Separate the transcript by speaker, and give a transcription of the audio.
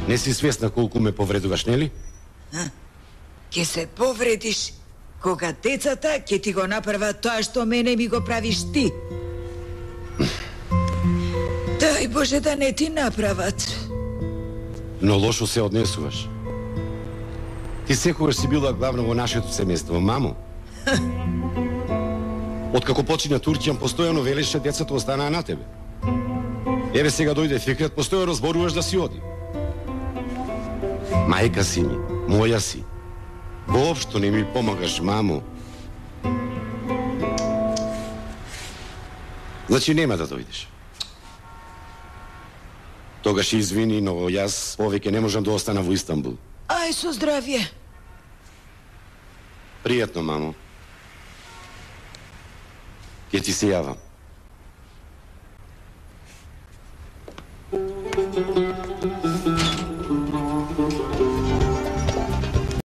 Speaker 1: Не си свесна колку ме повредуваш, нели?
Speaker 2: Ке се повредиш кога децата ќе ти го направат тоа што мене ми го правиш ти. Дај Боже да не ти направат.
Speaker 1: Но лошо се однесуваш. Ти секогаш си била главна во нашето семејство, мамо. Откако почина Турќијан, постојано велеше децата останаа на тебе. Еве сега дојде Фикрет, постојано зборуваш да си оди. Мајка си ми, моја си. Воопшто не ми помагаш, мамо. Значи нема да дојдеш. Тогаш извини, но јас повеќе не можам да остана во Истанбул.
Speaker 2: Ај со здравје.
Speaker 1: Пријатно, мамо. Ќе ти се јавам.